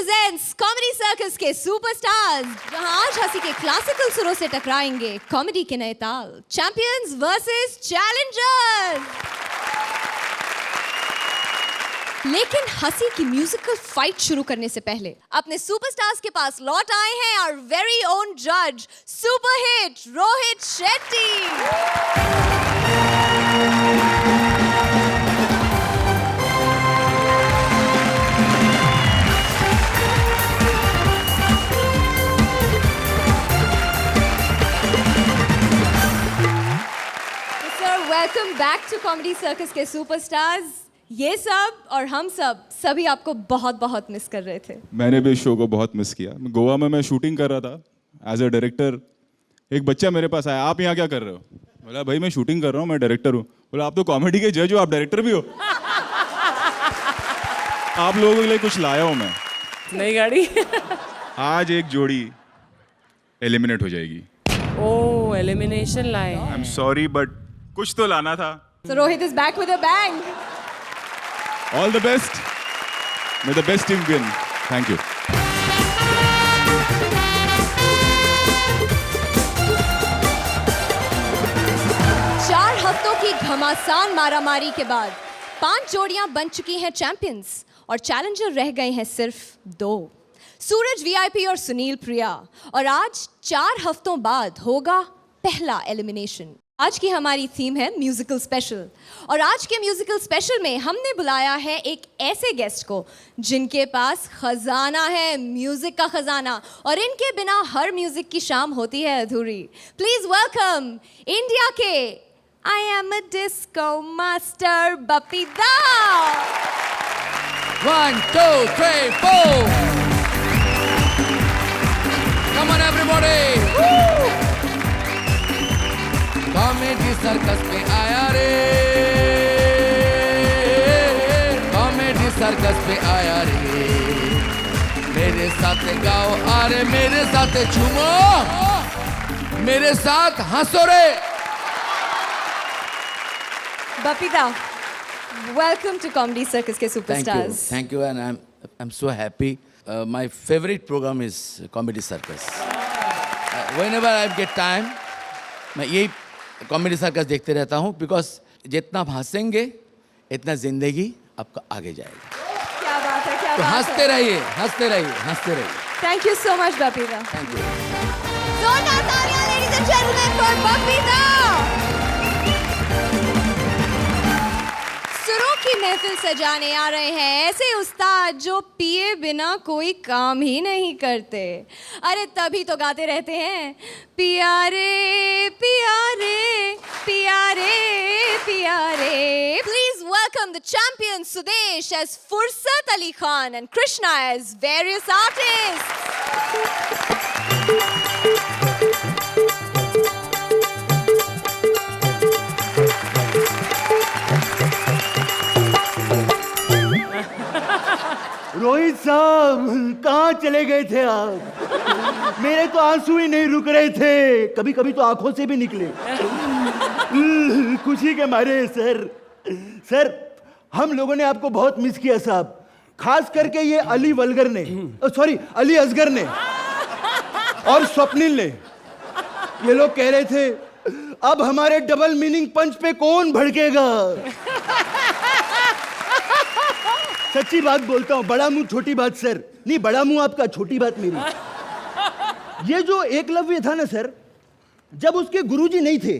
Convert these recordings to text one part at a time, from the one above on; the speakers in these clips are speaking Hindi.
प्रेजेंट्स कॉमेडी सर्कस के सुपरस्टार्स, जहां आज हंसी के क्लासिकल सुरों से टकराएंगे कॉमेडी के नए ताल। Champions versus Challengers. लेकिन हंसी की म्यूजिकल फाइट शुरू करने से पहले अपने सुपरस्टार्स के पास लौट आए हैं आवर वेरी ओन जज, superhit Rohit Shetty. Welcome back to comedy circus के सुपरस्टार्स। ये सब और हम सब सभी आपको बहुत बहुत मिस कर रहे थे। मैंने भी इस शो को बहुत मिस किया। गोवा में मैं शूटिंग कर रहा था एज अ डायरेक्टर। एक बच्चा मेरे पास आया, आप यहाँ क्या कर रहे हो? बोला भाई मैं शूटिंग कर रहा हूँ, मैं डायरेक्टर हूँ। बोला आप तो कॉमेडी के जज हो, आप डायरेक्टर भी हो? आप लोगों के लिए कुछ लाया हूँ मैं। नई गाड़ी। आज एक जोड़ी एलिमिनेट हो जाएगी। ओह, एलिमिनेशन लाए। आई एम सॉरी बट कुछ तो लाना था। So Rohit is back with a bang. All the best. May the best team win. Thank you. चार हफ्तों की घमासान मारामारी के बाद 5 जोड़ियां बन चुकी हैं चैंपियंस और चैलेंजर रह गए हैं सिर्फ 2, सूरज वीआईपी और सुनील प्रिया। और आज 4 हफ्तों बाद होगा पहला एलिमिनेशन। आज की हमारी थीम है म्यूजिकल स्पेशल और आज के म्यूजिकल स्पेशल में हमने बुलाया है एक ऐसे गेस्ट को जिनके पास खजाना है, म्यूजिक का खजाना, और इनके बिना हर म्यूजिक की शाम होती है अधूरी। प्लीज वेलकम इंडिया के I am a disco master Bappi दा। 1 2 3 4 Come on everybody! Comedy circus पे आया रे, कॉमेडी सर्कस पे आया रे। मेरे साथ गाओ, अरे मेरे साथ झूमो, मेरे साथ हंसो रे। बपीता, वेलकम टू कॉमेडी सर्कस के superstars. Thank you, and I'm so happy. My favorite program is Comedy Circus. Whenever I get time, मैं यही कॉमेडी सर्कस देखते रहता हूँ, बिकॉज जितना आप हंसेंगे इतना जिंदगी आपका आगे जाएगा। क्या बात है, क्या तो बात हंसते है। रहिए, हंसते रहिए, हंसते रहिए। Thank you so much Bapita. Thank you. जोरदार तालियां ladies and gentlemen for Bapita. सुरों की महफिल सजाने आ रहे हैं ऐसे उस्ताद जो पिए बिना कोई काम ही नहीं करते। अरे तभी तो गाते रहते हैं पियारे पियारे पियारे पियारे। Please welcome the champion Sudesh as Fursat Ali Khan and Krishna as various artists. Rohit साहब कहाँ चले गए थे आप? मेरे तो आंसू ही नहीं रुक रहे थे, कभी कभी तो आंखों से भी निकले खुशी के मारे। सर हम लोगों ने आपको बहुत मिस किया साहब, खास करके ये अली वलगर ने, सॉरी अली असगर ने और स्वप्निल ने। ये लोग कह रहे थे अब हमारे डबल मीनिंग पंच पे कौन भड़केगा। सच्ची बात बोलता हूँ, बड़ा मुंह छोटी बात सर। नहीं, बड़ा मुंह आपका, छोटी बात मेरी। ये जो एकलव्य था ना सर, जब उसके गुरुजी नहीं थे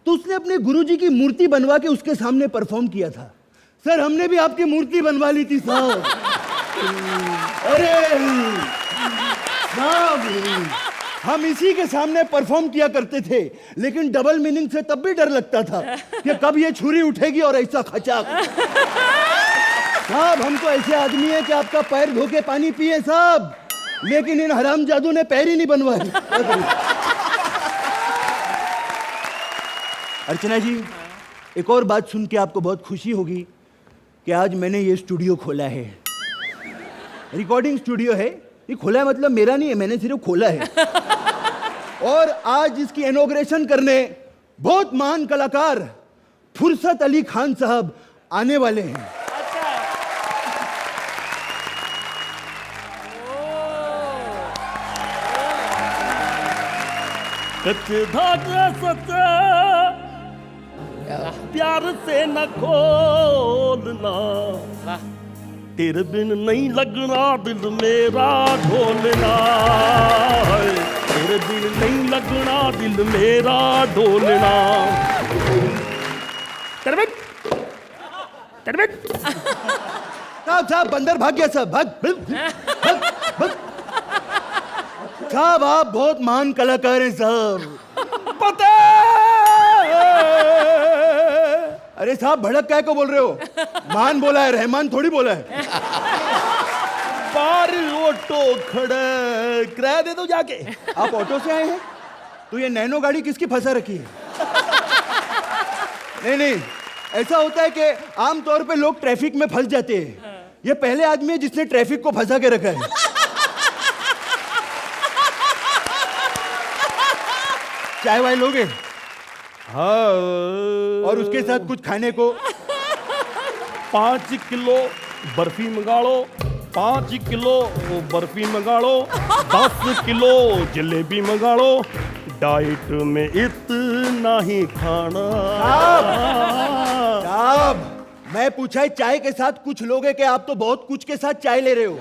तो उसने अपने गुरुजी की मूर्ति बनवा के उसके सामने परफॉर्म किया था। सर हमने भी आपकी मूर्ति बनवा ली थी साहब। अरे साहब हम इसी के सामने परफॉर्म किया करते थे, लेकिन डबल मीनिंग से तब भी डर लगता था कि कब ये छुरी उठेगी और ऐसा खचाक। साहब हम तो ऐसे आदमी हैं कि आपका पैर धो के पानी पिए साहब, लेकिन इन हरामजादों ने पैर ही नहीं बनवाए। अर्चना जी, एक और बात सुन के आपको बहुत खुशी होगी कि आज मैंने ये स्टूडियो खोला है। रिकॉर्डिंग स्टूडियो है, ये खोला है मतलब मेरा नहीं है, मैंने सिर्फ खोला है। और आज इसकी इनॉग्रेशन करने बहुत महान कलाकार फुर्सत अली खान साहब आने वाले हैं। कच्चे धागे सच्चे प्यार से न खोलना, तेरे बिन नहीं लगना दिल मेरा ढोलना, तेरे बिन नहीं लगना दिल मेरा ढोलना। तेरे बिन साहब बंदर भाग गया साहब, भाग भाग। साहब आप बहुत महान कलाकार हैं साहब। पता अरे साहब भड़क काय को बोल रहे हो? महान बोला है, रहमान थोड़ी बोला है। पार ऑटो खड़ा, किराया दे दो जाके। आप ऑटो से आए हैं तो ये नैनो गाड़ी किसकी फंसा रखी है? नहीं नहीं, ऐसा होता है कि आमतौर पे लोग ट्रैफिक में फंस जाते हैं। ये पहले आदमी है जिसने ट्रैफिक को फंसा के रखा है। चाय वाय लोगे? हाँ, और उसके साथ कुछ खाने को? 5 किलो बर्फी मंगा लो, 5 किलो बर्फी मंगा लो, 10 किलो जलेबी मंगा लो, डाइट में इतना ही खाना। साहब मैं पूछा है चाय के साथ कुछ लोगे कि आप तो बहुत कुछ के साथ चाय ले रहे हो।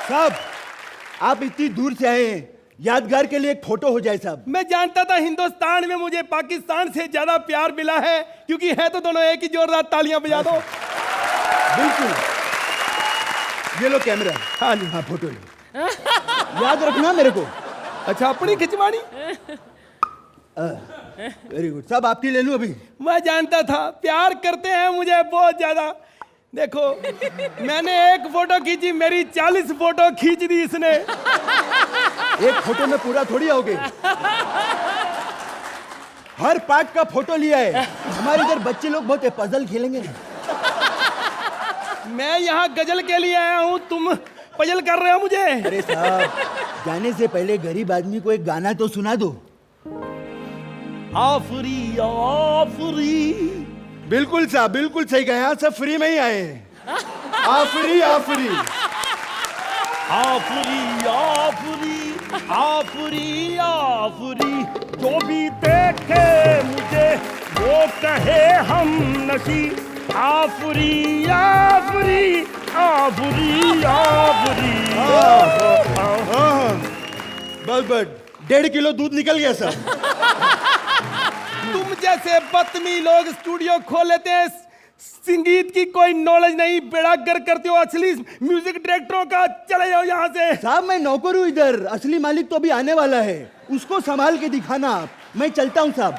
साहब आप इतनी दूर से आए हैं, यादगार के लिए एक फोटो हो जाए साहब। मैं जानता था हिंदुस्तान में मुझे पाकिस्तान से ज्यादा प्यार मिला है, क्योंकि है तो दोनों एक ही। जोरदार तालियां बजा दो। बिल्कुल, ये लो कैमरा। हाँ जी, हाँ फोटो लो, याद रखना मेरे को। अच्छा अपनी खिंचवानी। वेरी गुड साहब, आपकी ले लूं अभी? मैं जानता था प्यार करते हैं मुझे बहुत ज्यादा। देखो मैंने एक फोटो खींची, मेरी 40 फोटो खींच दी इसने। एक फोटो में पूरा थोड़ी आओगे, हर पार्ट का फोटो लिया है। हमारे इधर बच्चे लोग बहुत पजल खेलेंगे ना। मैं यहाँ गजल के लिए आया हूँ, तुम पजल कर रहे हो मुझे। अरे साहब जाने से पहले गरीब आदमी को एक गाना तो सुना दो। आफरी आफरी। बिल्कुल साहब, बिल्कुल सही कहा, यहाँ सब फ्री में ही आए हैं। आफरी आफरी आफरी आफरी आफरी आफरी, जो भी देखे मुझे वो कहे हम नशी। आफरी आफरी आफरी आफरी। बस 1.5 किलो दूध निकल गया साहब। तुम जैसे बदतमीज लोग स्टूडियो खोल लेते हैं, संगीत की कोई नॉलेज नहीं, बेड़ा गर्क करते हो असली म्यूजिक डायरेक्टरों का। चले जाओ यहाँ से। साहब मैं नौकर हूँ इधर, असली मालिक तो अभी आने वाला है, उसको संभाल के दिखाना आप। मैं चलता हूँ साहब।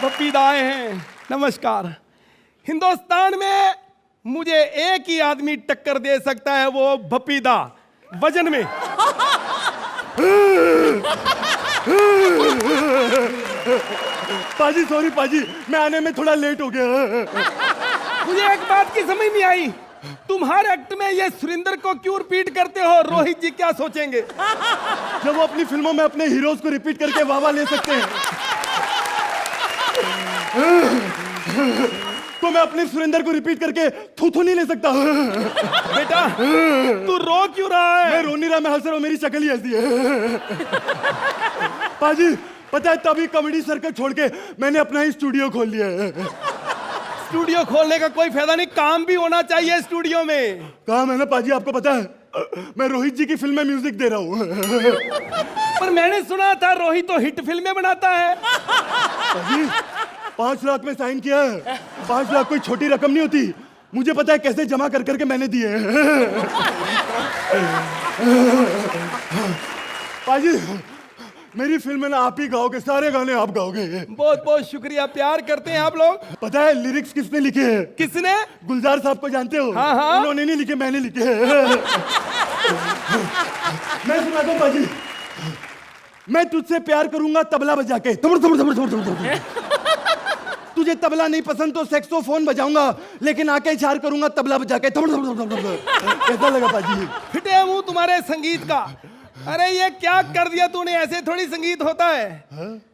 बपीदा आए हैं, नमस्कार। हिंदुस्तान में मुझे एक ही आदमी टक्कर दे सकता है, वो बपीदा, वजन में। पाजी सॉरी पाजी, मैं आने में थोड़ा लेट हो गया। मुझे एक बात की समझ नहीं आई, तुम हर एक्ट में ये सुरेंद्र को क्यों रिपीट करते हो? रोहित जी क्या सोचेंगे? जब वो अपनी फिल्मों में अपने हीरोज को रिपीट करके वाह ले सकते हैं, तो मैं अपने सुरेंद्र को रिपीट करके थू नहीं ले सकता। बेटा तू रो क्यों रहा है? मैं रो नहीं रहा, मैं हंस रहा हूं, मेरी शक्ल ही ऐसी है। पाजी पता है, तभी कॉमेडी सर्कल छोड़ के मैंने अपना ही स्टूडियो खोल लिया है। स्टूडियो खोलने का कोई फायदा नहीं, काम भी होना चाहिए स्टूडियो में। काम है ना पाजी, आपको पता है मैं रोहित जी की फिल्म में म्यूजिक दे रहा हूँ। पर मैंने सुना था रोहित तो हिट फिल्में बनाता है। पाजी 5 लाख में साइन किया है। 5 लाख कोई छोटी रकम नहीं होती, मुझे पता है कैसे जमा कर करके मैंने दिए। पाजी मेरी फिल्म में ना आप ही गाओगे, सारे गाने आप गाओगे। बहुत बहुत शुक्रिया, प्यार करते हैं आप लोग। पता है लिरिक्स किसने लिखे हैं? किसने? गुलजार साहब को जानते हो? हाँ हाँ। उन्होंने नहीं लिखे, मैंने लिखे हैं। मैं सुनाता हूँ पाजी। मैं तुझसे प्यार करूंगा तबला बजा के। तुझे तबला नहीं पसंद तो सैक्सोफोन बजाऊंगा, लेकिन आके इशार करूंगा तबला बजा के। कैसा लगा पाजी? फिटे मुंह तुम्हारे संगीत का। अरे ये क्या कर दिया तूने, ऐसे थोड़ी संगीत होता है।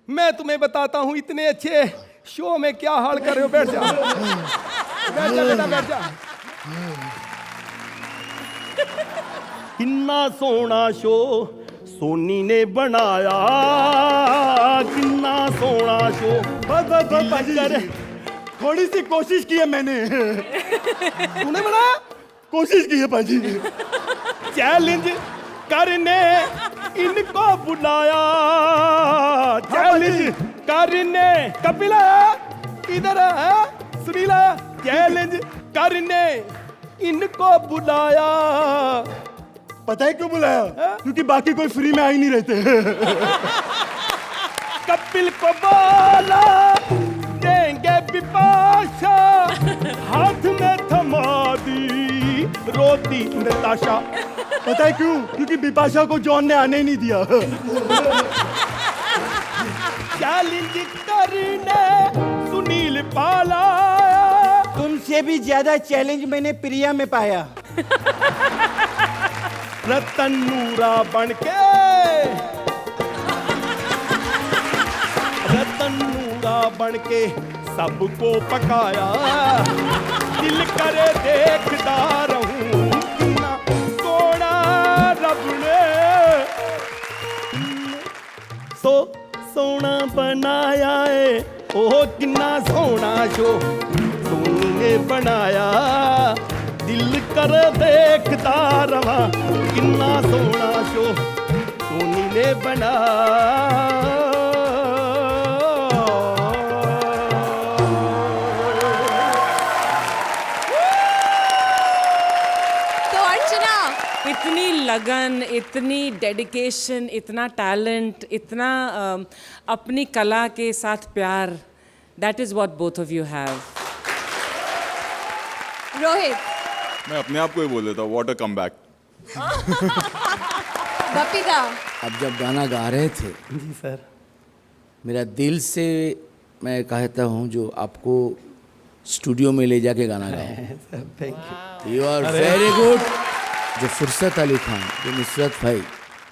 मैं तुम्हें बताता हूँ, इतने अच्छे शो में क्या हाल कर रहे हो। बैठ जा, बैठ जा बेटा, बैठ जा। किन्ना सोना शो सोनी ने बनाया, किन्ना सोना शो। बस बस बस पाजी, थोड़ी सी कोशिश की है मैंने। तूने बनाया? कोशिश की है पाजी। चैलेंज करने इनको बुलाया, चैलेंज करने कपिला इधर है, सुनीला चैलेंज करने इनको बुलाया। पता है क्यों बुलाया? क्योंकि बाकी कोई फ्री में आ ही नहीं रहते। कपिल को बोला देंगे बिपाशा, हाथ में थमा दी रोती नताशा। पता है क्यों? क्योंकि बिपाशा को जॉन ने आने ही नहीं दिया। चैलेंज करने सुनील पाला, तुमसे भी ज्यादा चैलेंज मैंने प्रिया में पाया। रतन नूरा बनके, रतन नूरा बनके सबको पकाया। दिल करे देखता रहूं कितना सोना रब ने सोना बनाया है। ओह कितना सोना शो सोनी ने बनाया, दिल कर देखता रहा कितना सोना शो सोनी ने बनाया। इतनी लगन, इतनी डेडिकेशन, इतना टैलेंट, इतना अपनी कला के साथ प्यार, that is what both of you have. Rohit, मैं अपने आप को ही बोल देता हूँ, व्हाट अ कमबैक। बपीता, अब जब गाना गा रहे थे जी सर। मेरा दिल से मैं कहता हूँ जो आपको स्टूडियो में ले जाके गाना गाओ। Thank you are very good. जो फुर्सत अली खान, जो नुसरत भाई,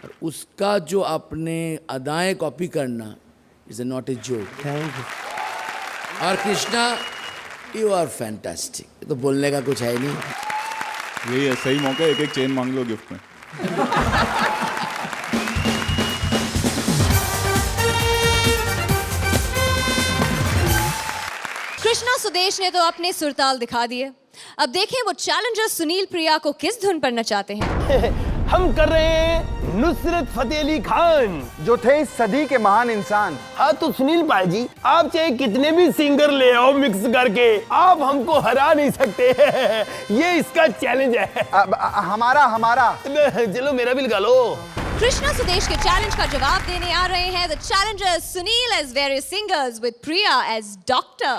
और उसका जो आपने अदाएं कॉपी करना is a not a joke. Thank you. और कृष्णा, यू आर फैंटास्टिक। ये तो बोलने का कुछ है नहीं। यही है, सही मौका है, एक एक चेन मांग लो गिफ्ट में। कृष्णा सुदेश ने तो अपने सुरताल दिखा दिए। अब देखें वो चैलेंजर सुनील प्रिया को किस धुन पर नचाते हैं। हम कर रहे हैं नुसरत फतेह अली खान, जो थे इस सदी के महान इंसान। हाँ तो सुनील भाई जी, आप चाहे कितने भी सिंगर ले आओ मिक्स करके, आप हमको हरा नहीं सकते। ये इसका चैलेंज है। हमारा चलो मेरा भी लगा लो। कृष्णा सुदेश के चैलेंज का जवाब देने आ रहे हैं the challenger Sunil as various singers with Priya as doctor.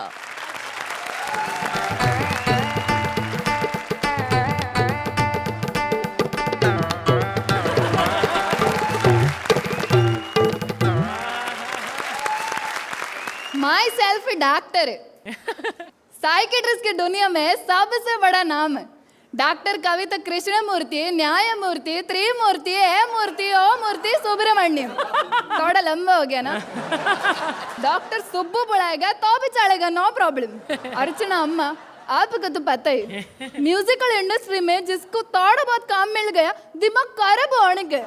Myself doctor psychiatrist की दुनिया में सबसे बड़ा नाम है। डॉक्टर कविता कृष्ण मूर्ति, न्याय मूर्ति, त्रिमूर्ति, ए मूर्ति, ओ मूर्ति, सुब्रमण्यम। थोड़ा लंबा हो गया ना। डॉक्टर सुब्बू बुलाएगा तो भी चलेगा, नो प्रॉब्लम। अर्चना अम्मा, आपको तो पता ही, म्यूजिकल इंडस्ट्री में जिसको थोड़ा बहुत काम मिल गया दिमाग खराब होने के,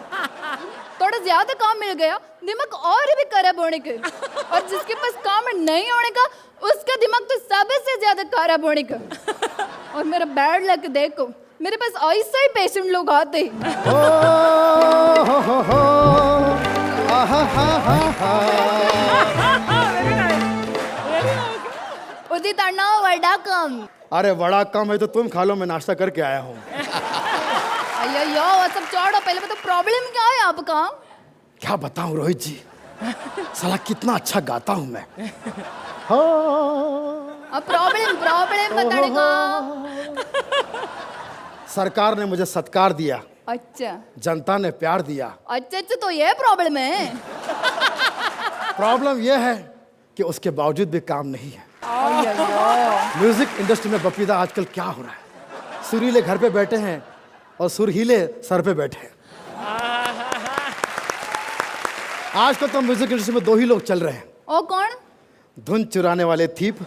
थोड़ा ज्यादा काम मिल गया दिमाग और भी खराब होने के, और जिसके पास काम नहीं होने का उसका दिमाग तो सबसे ज्यादा खराब होने का। और मेरा बैड लक देखो, मेरे पास ऐसे ही पेशेंट लोग आते ही। उदित अन्ना वड़ा कम। अरे बड़ा कम है तो तुम खा लो, मैं नाश्ता करके आया हूँ। अयो वो सब छोड़ो, पहले तो प्रॉब्लम क्या है आपका? क्या बताऊँ रोहित जी, साला कितना अच्छा गाता हूँ मैं। अब प्रॉब्लम बताएगा। सरकार ने मुझे सत्कार दिया, अच्छा जनता ने प्यार दिया। अच्छा, तो ये प्रॉब्लम है। प्रॉब्लम यह है कि उसके बावजूद भी काम नहीं है। म्यूजिक इंडस्ट्री में बपीदा आजकल क्या हो रहा है, सुरीले घर पे बैठे हैं और सुरहीले सर पे बैठे हैं। आजकल तो म्यूजिक इंडस्ट्री में दो ही लोग चल रहे हैं। ओ कौन? धुन चुराने वाले थीप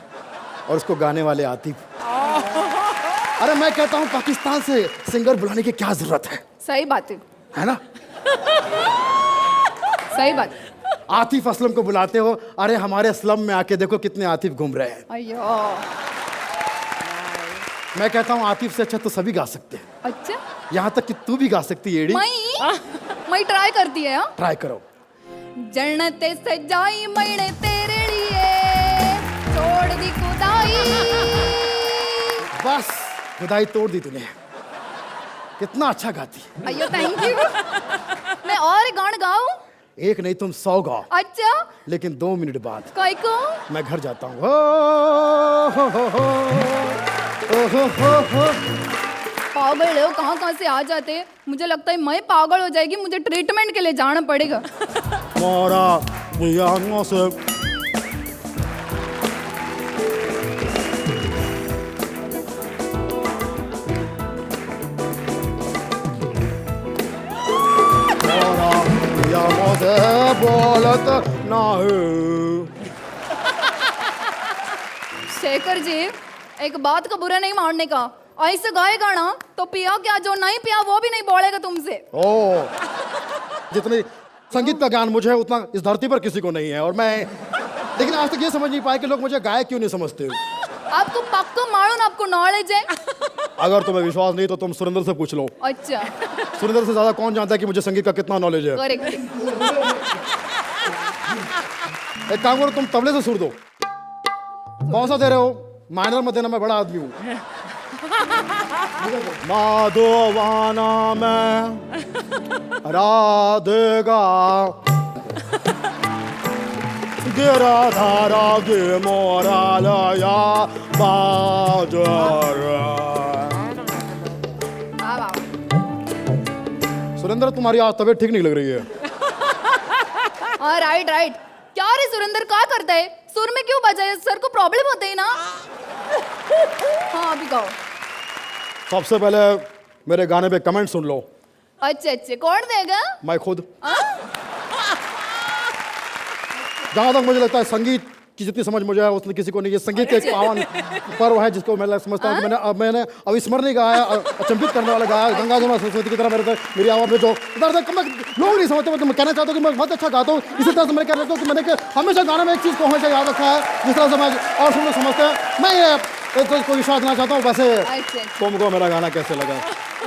और उसको गाने वाले आतिफ। अरे मैं कहता हूँ पाकिस्तान से सिंगर बुलाने की क्या जरूरत है। सही बात है ना? सही बात। आतिफ असलम को बुलाते हो, अरे हमारे स्लम में आके देखो कितने आतिफ घूम रहे हैं। अयो मैं कहता हूँ आतिफ से अच्छा तो सभी गा सकते हैं, अच्छा यहाँ तक कि तू भी गा सकती है एडी। मैं ट्राई करती है। हाँ ट्राई करो। जन्नते सजाई मैंने तेरे लिए, छोड़ दी खुदाई। बस खुदाई तोड़ दी तूने, कितना अच्छा गाती है। अयो थैंक यू। मैं और गान गाऊं? एक नहीं तुम 100 गाओ, अच्छा लेकिन 2 मिनट बाद काय को? मैं घर जाता हूँ। हो। पागल हो, कहाँ कहाँ से आ जाते हैं। मुझे लगता है मैं पागल हो जाएगी, मुझे ट्रीटमेंट के लिए जाना पड़ेगा। मोरा बुझाओ से मोरा बुझाओ से बोलत ना है। शेखर जी, एक बात का बुरा नहीं मानने का, ऐसे गाएगा ना तो पिया क्या, जो नहीं पिया वो भी नहीं बोलेगा तुमसे। ओ, जितनी संगीत का ज्ञान मुझे है उतना इस धरती पर किसी को नहीं है, और मैं लेकिन आज तक ये समझ नहीं पाया कि लोग मुझे गायक क्यों नहीं समझते हो। आपको पक्का मालूम, आपको नॉलेज है। अगर तुम्हें विश्वास नहीं तो तुम सुरेंद्र से पूछ लो। अच्छा सुरेंद्र से ज्यादा कौन जानता है कि मुझे संगीत का कितना नॉलेज है। करेक्ट। एक काम करो, तुम तबले से सुर दो। कौन सा दे रहे हो? माइनर मत देना, मैं बड़ा आदमी हूँ। माधवाना में राधेगा गिरा धारा गे मोरा लया बाजार। सुरेंद्र तुम्हारी आज तबीयत ठीक नहीं लग रही है। हाँ राइट राइट। क्या रे सुरेंद्र, क्या करता है? सुर में क्यों बजाए? सर को प्रॉब्लम होते है ना। हाँ अभी गाओ। सबसे पहले मेरे गाने पे कमेंट सुन लो। अच्छे अच्छे, कौन देगा? मैं खुद। जहां तक मुझे लगता है संगीत की जितनी समझ मुझे है उतनी किसी को नहीं है। संगीत एक पावन पर्व है जिसको मैं समझता हूँ कि मैंने अविस्मरणीय गाया, अचंभित करने वाला गाया। गंगा जमुना सरस्वती की तरह मेरी आवाज में जो लोग नहीं समझते, मैं कहना चाहता हूँ कि मैं बहुत अच्छा गाता हूँ। इसी तरह से मैं कह रहा हूँ कि मैंने हमेशा गाने में एक चीज़ को हमेशा याद रखा है, जिस तरह से मैं और सब लोग समझते हैं। मैं ये को विश्वास देना चाहता हूँ। वैसे तुमको मेरा गाना कैसे लगा?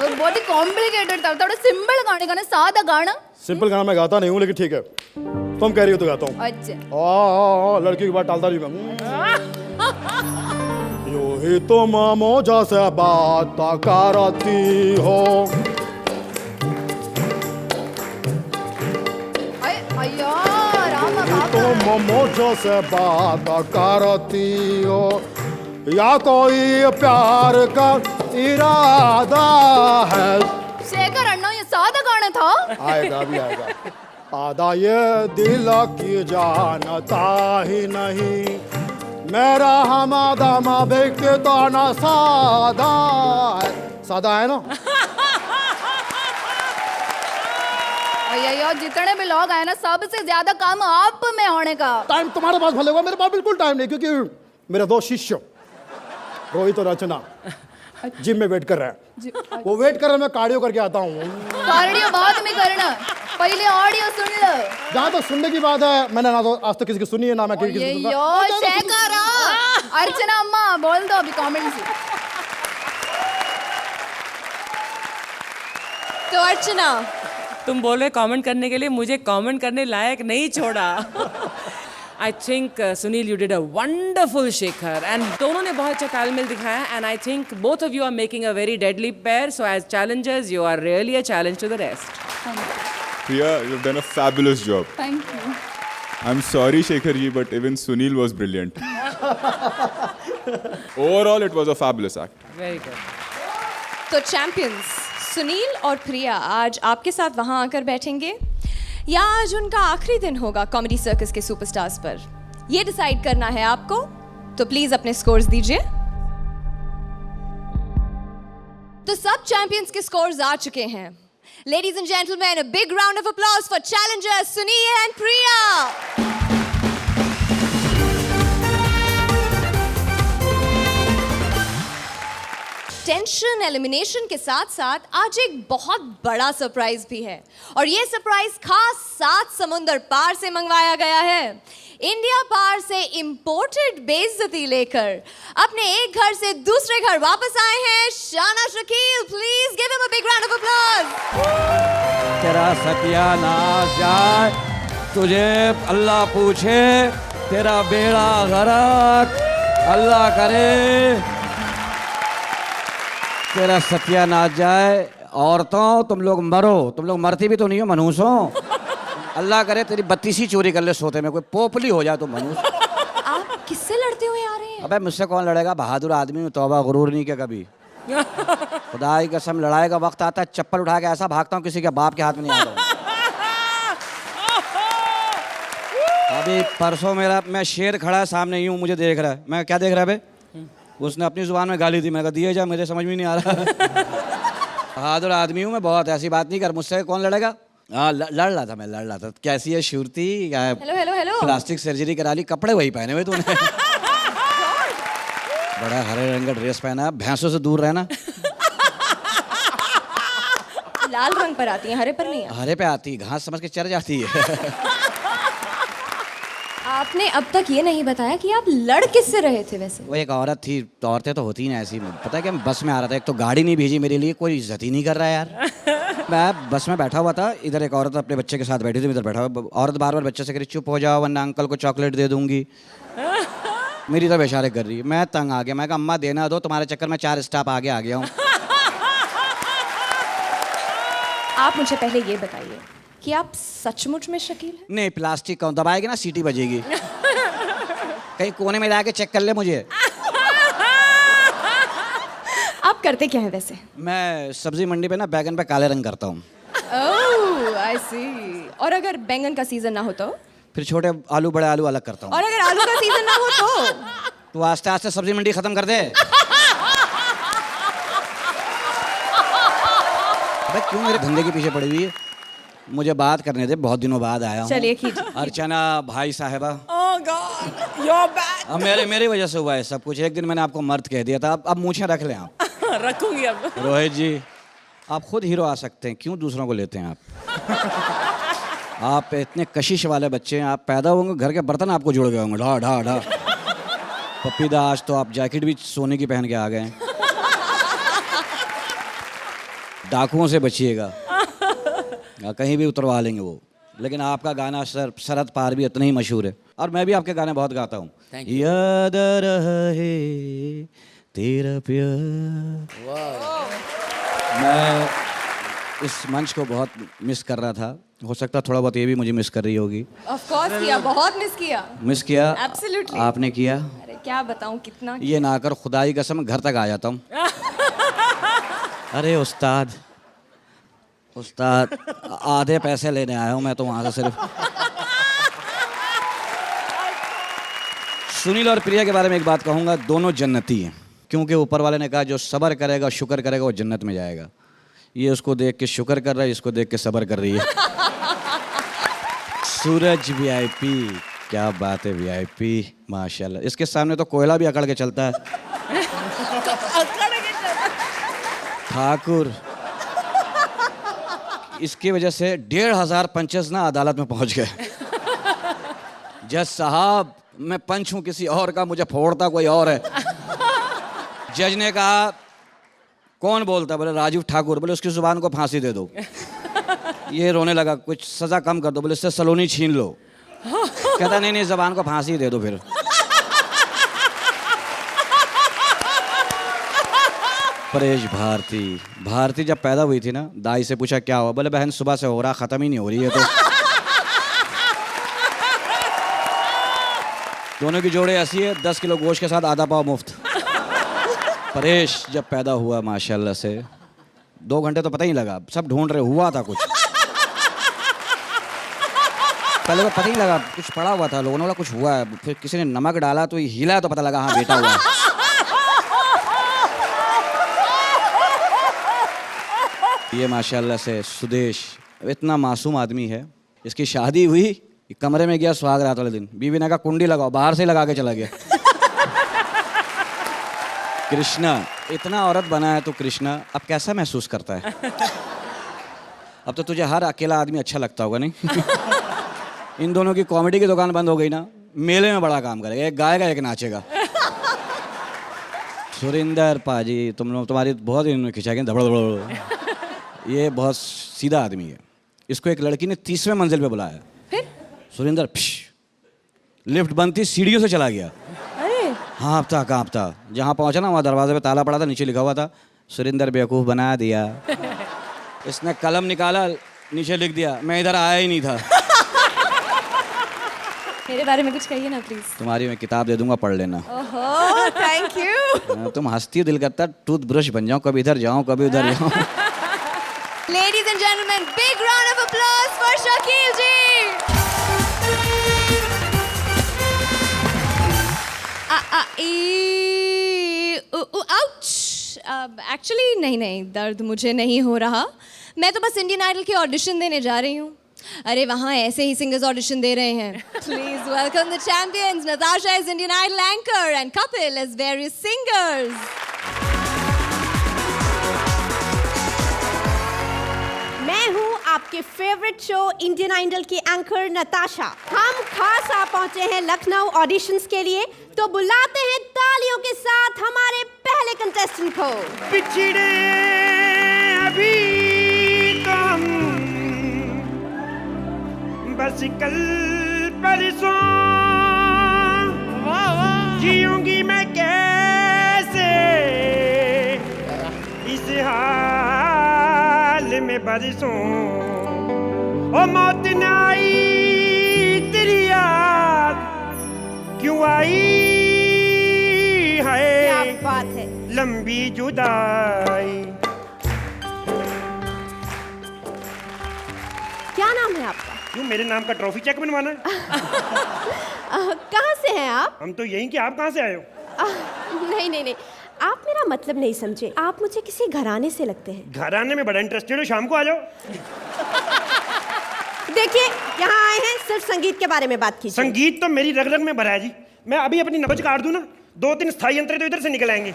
बहुत ही कॉम्प्लिकेटेड था, थोड़ा सिंपल गाने गाना, सादा गाना। सिंपल गाना मैं गाता नहीं हूँ, लेकिन ठीक है तुम कह रही हो तो गाता हूँ। अच्छा लड़की की बात टालता नहीं मैं। यूं ही तुम मौजा से बात करती हो, तुम मौजा से बात करती हो, या कोई प्यार का इरादा है। शेखर अन्ना, ये सादा गाना था। आएगा अभी आएगा। आधा ये दिल की जानता ही नहीं, मेरा हमादा बिकता ना सादा है। सादा है ना? भैया जितने भी लोग आए ना, सबसे ज्यादा काम आप में होने का। टाइम तुम्हारे पास भले होगा, मेरे पास बिल्कुल टाइम नहीं, क्योंकि मेरे 2 शिष्य रोहित और रचना जिम में वेट कर रहे हैं। वो वेट कर रहे हैं, मैं कार्डियो करके आता हूँ। कार्डियो बाद में करना, पहले ऑडियो सुन लो। जहाँ तक सुनने की बात है, मैंने ना तो आज तक किसी की सुनी है ना मैं किसी की सुनूंगा। शेखर, अर्चना अम्मा बोल दो अभी कमेंट से। तो अर्चना, तुम बोल रहे कमेंट करने के लिए, मुझे कमेंट करने लायक नहीं छोड़ा। I think Sunil, you did a wonderful Shekhar, and दोनों ने बहुत अच्छा तालमेल दिखाया, and I think both of you are making a very deadly pair. So as challengers, you are really a challenge to the rest. Priya, you've done a fabulous job. Thank you. I'm sorry, Shekhar ji, but even Sunil was brilliant. Overall, it was a fabulous act. Very good. तो चैंपियंस सुनील और प्रिया आज आपके साथ वहां आकर बैठेंगे, या आज उनका आखिरी दिन होगा कॉमेडी सर्कस के सुपरस्टार्स पर, ये डिसाइड करना है आपको। तो प्लीज अपने स्कोर्स दीजिए। तो सब चैंपियंस के स्कोर्स आ चुके हैं। Ladies and gentleman, a big round of applause for Challengers Sunil and Priya. Tension elimination के साथ साथ आज एक बहुत बड़ा सरप्राइज भी है और ये सरप्राइज खास 7 समुंदर पार से मंगवाया गया है। इंडिया पार से इंपोर्टेड बेइज्जती लेकर अपने एक घर से दूसरे घर वापस आए हैं शाना Shakeel. Please give him a big round of applause. तेरा सत्यानाश जाए, तुझे अल्लाह पूछे, तेरा बेड़ा गरक अल्लाह करे, तेरा सत्यानाश जाए। औरतों तुम लोग मरो, तुम लोग मरती भी तो नहीं हो मनहूसों। अल्लाह करे तेरी 32 चोरी कर ले सोते में, कोई पोपली हो जाए तो मनहूस। आप किससे लड़ते हुए आ रहे हैं? अबे मुझसे कौन लड़ेगा, बहादुर आदमी हूँ, तौबा गुरूर नहीं क्या कभी। खुदा की कसम लड़ाई का वक्त आता है चप्पल उठा के ऐसा भागता हूँ किसी के बाप के हाथ में नहीं आता हूँ। अभी परसों मैं शेर खड़ा है सामने, यूं मुझे देख रहा है, मैं क्या देख रहा है बे? उसने अपनी जुबान में गाली दी, मैंने कहा दिए जा, मुझे समझ में नहीं आ रहा। बहादुर आदमी हूँ मैं बहुत, ऐसी बात नहीं कर, मुझसे कौन लड़ेगा। हाँ लड़ रहा था मैं, लड़ रहा था। कैसी है Shruti? Hello hello hello. Plastic surgery करा ली, कपड़े वही पहने हुए तूने। बड़ा हरे रंग का ड्रेस पहना, भैंसों से दूर रहना। लाल रंग पर आती है, हरे पर नहीं। हरे पे आती, घास समझ के चढ़ जाती है। आपने अब तक ये नहीं बताया कि आप लड़ किससे रहे थे वैसे? वो एक औरत थी, तो औरतें तो होती ही ना ऐसी। पता है कि मैं बस में आ रहा था, एक तो गाड़ी नहीं भेजी मेरे लिए, कोई इज्जत ही नहीं कर रहा है यार। मैं बस में बैठा हुआ था, इधर एक औरत अपने बच्चे के साथ बैठी थी, इधर बैठा हुआ। औरत बार बार बच्चे से कह रही चुप हो जाओ वरना अंकल को चॉकलेट दे दूंगी। मेरी तरफ इशारे कर रही है, मैं तंग आ गया। मैं कहा अम्मा देना दो, तुम्हारे चक्कर में 4 स्टॉप आगे आ गया हूँ। आप मुझे पहले ये बताइए कि आप सचमुच में शकील हैं? नहीं, प्लास्टिक का दबाएगी ना सीटी बजेगी। कहीं कोने में जाके चेक कर ले मुझे। आप करते क्या है वैसे? मैं सब्जी मंडी पे ना बैगन पे काले रंग करता हूँ। ओह आई सी। और अगर बैंगन का सीजन ना हो तो? फिर छोटे आलू बड़े आलू अलग करता हूँ। और अगर आलू का सीजन ना हो तो? तो आस्ते आस्ते सब्जी मंडी खत्म कर दे। अबे क्यों मेरे धंधे के पीछे पड़ी हुई है? मुझे बात करने दे, बहुत दिनों बाद आया हूँ। चलिए कीजिए। अर्चना भाई साहिबा, Oh God, you're back. अब मेरी वजह से हुआ है सब कुछ। एक दिन मैंने आपको मर्द कह दिया था, अब मूछें रख लें आप। रखूंगी अब। रोहित जी आप खुद हीरो आ सकते हैं, क्यों दूसरों को लेते हैं आप? आप इतने कशिश वाले बच्चे हैं, आप पैदा होंगे घर के बर्तन आपको जुड़ गए होंगे, ढा ढा ढा। पप्पीदा आज तो आप जैकेट भी सोने की पहन के आ गए। डाकुओं से बचिएगा, कहीं भी उतरवा लेंगे वो। लेकिन आपका गाना सरहद पार भी इतना ही मशहूर है, और मैं भी आपके गाने बहुत गाता हूँ। याद रहे तेरा प्यार। मैं इस मंच को बहुत मिस कर रहा था, हो सकता थोड़ा बहुत ये भी मुझे मिस कर रही होगी। ऑफ कोर्स किया, बहुत मिस किया। मिस किया? Absolutely. आपने किया? अरे क्या बताऊं कितना। ये ना कर, खुदा की कसम घर तक आ जाता हूँ। अरे उस्ताद आधे पैसे लेने आया हूँ मैं तो वहाँ से सिर्फ। सुनील और प्रिया के बारे में एक बात कहूँगा, दोनों जन्नती हैं, क्योंकि ऊपर वाले ने कहा जो सब्र करेगा शुक्र करेगा वो जन्नत में जाएगा। ये उसको देख के शुक्र कर रहा है, इसको देख के सब्र कर रही है। सूरज वीआईपी, क्या बात है वीआईपी, माशाल्लाह। इसके सामने तो कोयला भी अकड़ के चलता है। ठाकुर, इसकी वजह से 1500 पंचेस ना अदालत में पहुंच गए। जज साहब मैं पंच हूं किसी और का, मुझे फोड़ता कोई और है। जज ने कहा कौन बोलता? बोले राजीव ठाकुर। बोले उसकी जुबान को फांसी दे दो। ये रोने लगा, कुछ सजा कम कर दो। बोले इससे सलोनी छीन लो। कहता नहीं जुबान को फांसी दे दो फिर। परेश भारती जब पैदा हुई थी ना, दाई से पूछा क्या हुआ? बोले बहन सुबह से हो रहा, खत्म ही नहीं हो रही है। तो दोनों की जोड़े ऐसी है, 10 किलो गोश्त के साथ आधा पाव मुफ्त। परेश जब पैदा हुआ माशाल्लाह से 2 घंटे तो पता ही लगा, सब ढूंढ रहे, हुआ था कुछ। पहले तो पता ही लगा, कुछ पड़ा हुआ था, लोगों ने बोला कुछ हुआ है। फिर किसी ने नमक डाला तो हिला तो पता लगा हाँ बेटा हुआ है। ये माशाल्लाह से सुदेश इतना मासूम आदमी है। इसकी शादी हुई, कमरे में गया सुहाग रात वाले दिन, बीवी ने कहा कुंडी लगाओ, बाहर से लगा के चला गया। कृष्णा, इतना औरत बना है तो कृष्णा अब कैसा महसूस करता है? अब तो तुझे हर अकेला आदमी अच्छा लगता होगा नहीं? इन दोनों की कॉमेडी की दुकान बंद हो गई ना, मेले में बड़ा काम करेगा, एक गाएगा एक नाचेगा। सुरिंदर पाजी, तुम लोग तुम्हारी बहुत इन्होंने खिंचा के धबड़ धबड़। ये बहुत सीधा आदमी है। इसको एक लड़की ने 30वें मंजिल पे बुलाया। फिर सुरिंदर लिफ्ट बंद थी, सीढ़ियों से चला गया। अरे हाँफता काँपता, जहाँ पहुँचा ना वहाँ दरवाजे पे ताला पड़ा था, नीचे लिखा हुआ था सुरिंदर बेवकूफ़ बना दिया। इसने कलम निकाला, नीचे लिख दिया मैं इधर आया ही नहीं था। मेरे बारे में कुछ कहिए ना प्लीज। तुम्हारी मैं किताब दे दूंगा, पढ़ लेना। ओहो थैंक यू। तुम हंसती हो, दिल करता टूथ ब्रश बन जाऊं, कभी इधर जाऊं कभी उधर जाऊं। Ladies and gentlemen, big round of applause for Shakil ji. Ouch. Actually नहीं, दर्द मुझे नहीं हो रहा। मैं तो बस इंडियन आइडल की ऑडिशन देने जा रही हूँ। अरे वहाँ ऐसे ही सिंगर्स ऑडिशन दे रहे हैं। Please welcome the champions. Natasha is Indian Idol anchor and Kapil as various singers. मैं हूँ आपके फेवरेट शो इंडियन आइडल की एंकर नताशा। हम खास आ पहुँचे हैं लखनऊ ऑडिशंस के लिए, तो बुलाते हैं तालियों के साथ हमारे पहले कंटेस्टेंट को। पिछड़े अभी तो हम बस कल परसों, जीऊंगी मैं कैसे इस हाल में बरसों। ओ मौत न आई तेरी याद क्यों आई है, क्या बात है। लंबी जुदाई। क्या नाम है आपका? क्यों मेरे नाम का ट्रॉफी चेक बनवाना है? कहाँ से हैं आप? हम तो यहीं कि आप कहाँ से आए हो? नहीं, आप मेरा मतलब नहीं समझे। आप मुझे किसी घराने से लगते हैं। घराने में बड़ा इंटरेस्टेड हो, शाम को आ जाओ। देखिए, यहाँ आए हैं सिर्फ संगीत के बारे में बात कीजिए। संगीत तो मेरी रग रग में भरा है जी। मैं अभी अपनी नब्ज काट दूं ना, 2-3 स्थायी यंत्र तो इधर से निकल आएंगे।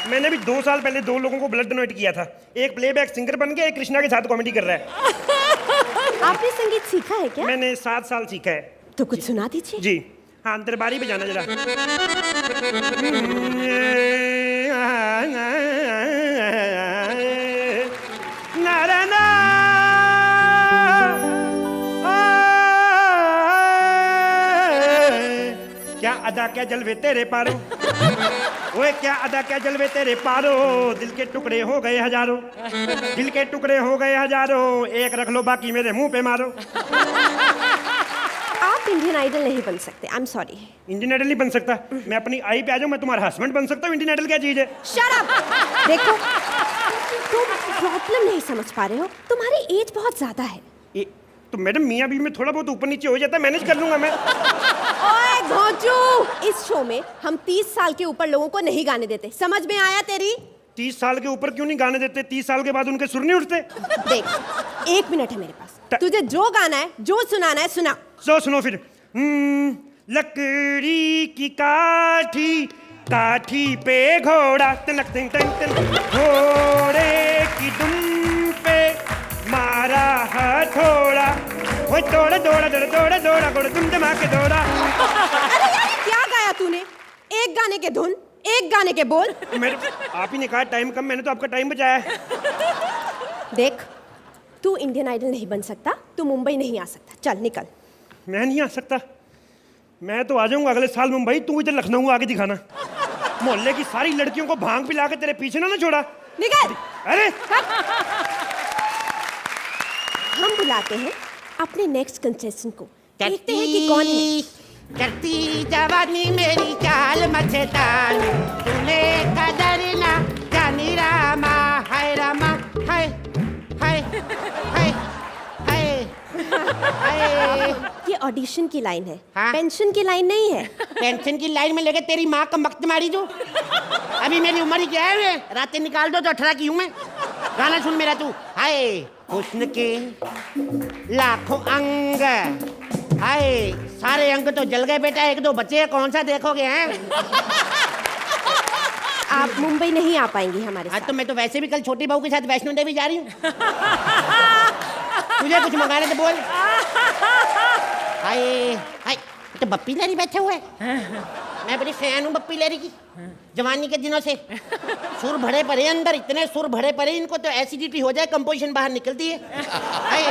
मैंने भी 2 साल पहले 2 लोगों को ब्लड डोनेट किया था। एक प्लेबैक सिंगर बन गया, एक कृष्णा के साथ कॉमेडी कर रहा है। आपने संगीत सीखा है क्या? मैंने 7 साल सीखा है। तो कुछ सुना दीजिए। जी हाँ, दरबारी पे जाना जरा। क्या अदा क्या जलवे तेरे पारो, ओए क्या अदा क्या जलवे तेरे पारो। दिल के टुकड़े हो गए हजारों, दिल के टुकड़े हो गए हजारों। एक रख लो बाकी मेरे मुंह पे मारो। आप इंडियन आइडल नहीं बन सकते। I am sorry. Indian idol नहीं बन सकता? मैं अपनी आई पे आ जाऊं, मैं तुम्हारा हस्बैंड बन सकता हूँ। इंडियन आइडल क्या चीज है? Shut up. देखो, तुम प्रॉब्लम नहीं समझ पा रहे हो। तुम्हारी एज बहुत ज्यादा है। तो मैडम मियाँ बीवी में थोड़ा बहुत ऊपर नीचे हो जाता है, मैनेज कर लूंगा मैं। ओए घोंचू, इस शो में हम 30 साल के ऊपर लोगों को नहीं गाने देते। समझ में आया तेरी? 30 साल के ऊपर क्यों नहीं गाने देते? 30 साल के बाद उनके सुर नहीं उठते? देख, 1 मिनट है मेरे पास। तुझे जो गाना है, जो सुनाना है, सुना। सुनो फिर। लकड़ी की काठी, काठी पे घोड़ा, तनक तन तन तन, घोड़े की दुम पे मारा हथौड़ा, वो दौड़ा दौड़ा दौड़ा दौड़ा दौड़ा घोड़ा तुम जमा के दौड़ा। अरे यार, क्या गाया तूने? एक गाने के धुन, एक गाने के बोल। मेरे आप ही ने कहा टाइम कम, मैंने तो आपका टाइम बचाया है। देख, तू इंडियन आइडल नहीं बन सकता, तू मुंबई नहीं आ सकता। चल निकल। मैं नहीं आ सकता? मैं तो आ जाऊंगा अगले साल मुंबई, तू इधर लखनऊ आके दिखाना। मोहल्ले की सारी लड़कियों को भांग पिला के तेरे पीछे ना छोड़ा। निकल। अरे हम बुलाते हैं अपने नेक्स्ट कंटेस्टेंट को। देखते हैं कि कौन है। करती जवानी मेरी चाल मचेताल, तूने कदर ना जानी रामा, हाय रामा, हाय हाय हाय हाय हाय। ये ऑडिशन की लाइन है। हाँ? पेंशन की लाइन नहीं है। पेंशन की लाइन में लेके तेरी माँ का मक्त मारी जो। अभी मेरी उम्र ही क्या है? रातें निकाल दो तो 18 की हूँ मैं। गाना सुन मेरा तू। हाय हुस्न के लाखों अंग, हाय सारे अंक तो जल गए बेटा, एक दो बच्चे हैं, कौन सा देखोगे हैं? आप मुंबई नहीं आ पाएंगे हमारे आज साथ। तो मैं तो वैसे भी कल छोटी बहू के साथ वैष्णो देवी जा रही हूँ। तुझे कुछ मंगाने तो बोल। हाय हाय तो बप्पी लहरी बैठे हुए मैं बड़ी फैन हूँ बप्पी लहरी की जवानी के दिनों से। सुर भरे पड़े अंदर, इतने सुर भरे पड़े इनको तो एसिडिटी हो जाए, कंपोजिशन बाहर निकलती है। हाय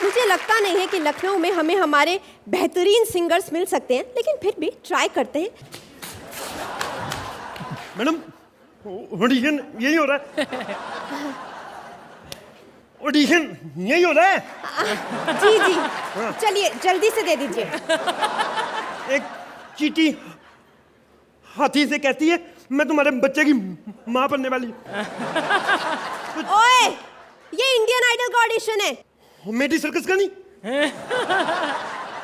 मुझे लगता नहीं है कि लखनऊ में हमें हमारे बेहतरीन सिंगर्स मिल सकते हैं, लेकिन फिर भी ट्राई करते हैं। मैडम ऑडिशन यही हो रहा है, ऑडिशन यही हो रहा है। जी जी, चलिए जल्दी से दे दीजिए। एक चींटी हाथी से कहती है मैं तुम्हारे बच्चे की माँ बनने वाली हूँ। ओए, ये इंडियन आइडल का ऑडिशन है, कॉमेडी सर्कस का नहीं।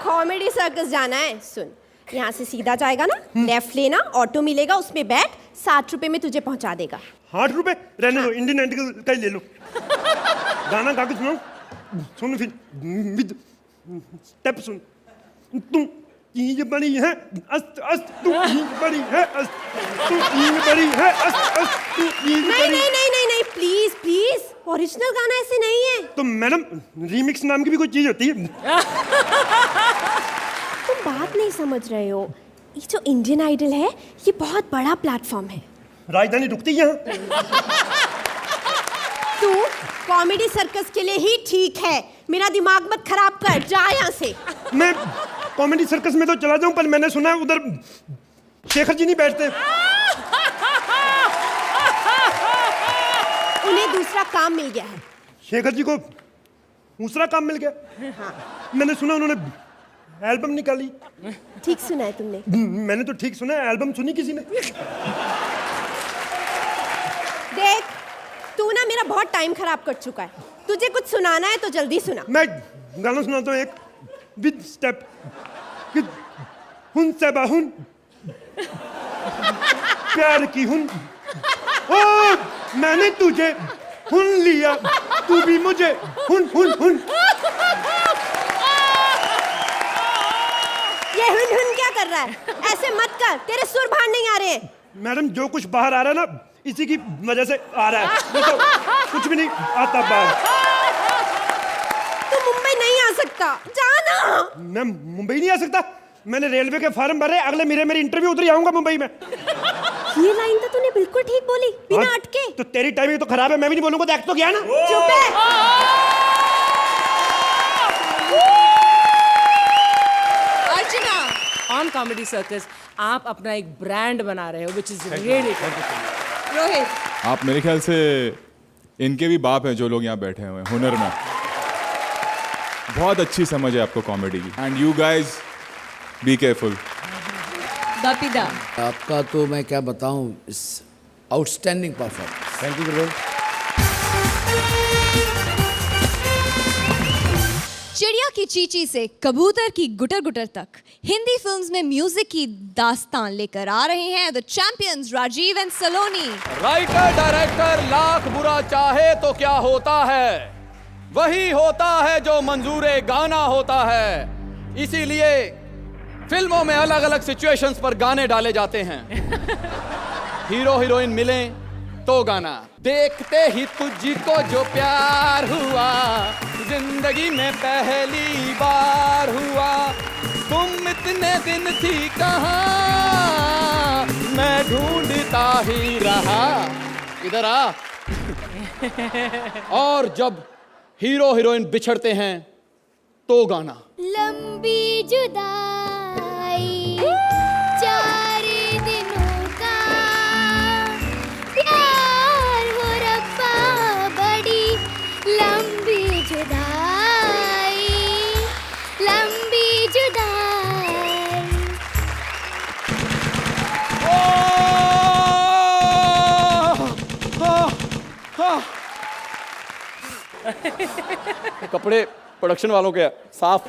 कॉमेडी सर्कस जाना है। सुन, यहाँ से सीधा जाएगा ना, लेफ्ट लेना, ऑटो मिलेगा, उसमें बैठ, 60 रुपए में तुझे पहुँचा देगा। 60 रुपए रहने दो, इंडियन आइडल का ही ले लो। गाना गा के सुनाओ, सुन फिर विद स्टेप सुन। तुम चीज बड़ी है अस्त अस्त, तू चीज बड़ी है अस्त, तू चीज बड़ी है अस्त अस्त, तू चीज नहीं बड़ी। नहीं नहीं नहीं नहीं, प्लीज प्लीज, ओरिजिनल गाना ऐसे नहीं है। तो मैडम रीमिक्स नाम की भी कोई चीज होती है। तुम बात नहीं समझ रहे हो। ये जो इंडियन आइडल है, ये बहुत बड़ा प्लेटफॉर्म है। राजधानी रुकती है यहाँ। तू कॉमेडी सर्कस के लिए ही ठीक है, मेरा दिमाग मत खराब कर, जा यहाँ से। मैं कॉमेडी सर्कस में तो चला जाऊं, पर मैंने सुना है उधर शेखर जी नहीं बैठते। उन्हें दूसरा काम मिल गया है। शेखर जी को दूसरा काम मिल गया। हाँ। मैंने सुना उन्होंने एल्बम निकाली। ठीक सुना है तुमने। मैंने तो ठीक सुना है, एल्बम सुनी किसी ने? देख, तू ना मेरा बहुत टाइम खराब कर चुका है। तुझे कुछ सुनाना है तो जल्दी सुना। मैं गाना सुनाता हूँ एक विद स्टेप। विद हुन से बाहुन प्यार की हुन, ओ मैंने तुझे हुन लिया, तू भी मुझे हुन हुन हुन। ये हुन क्या कर रहा है? ऐसे मत कर, तेरे सुर बाहर नहीं आ रहे हैं। मैडम जो कुछ बाहर आ रहा है ना, इसी की वजह से आ रहा है, नहीं तो कुछ भी नहीं आता बाहर। तू मुंबई नहीं आ सकता, जाना। मैं मुंबई नहीं आ सकता? मैंने रेलवे के फॉर्म भरे, अगले मेरी इंटरव्यू उधर ही आऊंगा मुंबई में। ये लाइन तो तूने बिल्कुल ठीक बोली, बिना अटके। तो तेरी टाइमिंग तो खराब है, मैं भी नहीं बोलूंगा, देख तो गया ना। चुप है। अर्चना, ऑन कॉमेडी सर्कस आप अपना एक ब्रांड बना रहे हो, विच इज रियली रोहित, आप मेरे ख्याल से इनके भी बाप हैं जो लोग यहाँ बैठे हुए हैं हुनर में। बहुत अच्छी समझ है आपको कॉमेडी की, and you guys be careful. Bappida, आपका तो मैं क्या बताऊं, इस आउटस्टैंडिंग परफॉर्मेंस। थैंक यू गुरु। चिड़िया की चींची से कबूतर की गुटर गुटर तक हिंदी फिल्म्स में म्यूजिक की दास्तान लेकर आ रहे हैं the champions Rajeev and Saloni. Writer director lakh बुरा चाहे तो क्या होता है, वही होता है जो मंजूरे गाना होता है। इसीलिए फिल्मों में अलग अलग सिचुएशंस पर गाने डाले जाते हैं। हीरो हीरोइन मिले तो गाना, देखते ही तुझको जो प्यार हुआ, जिंदगी में पहली बार हुआ, तुम इतने दिन थी कहाँ, मैं ढूंढता ही रहा। इधर आ। और जब हीरो हीरोइन बिछड़ते हैं तो गाना, लंबी जुदाई 4 दिनों का प्यार हो रब्बा, बड़ी लंबी जुदाई, लंबी जुदाई। कपड़े प्रोडक्शन वालों के साफ।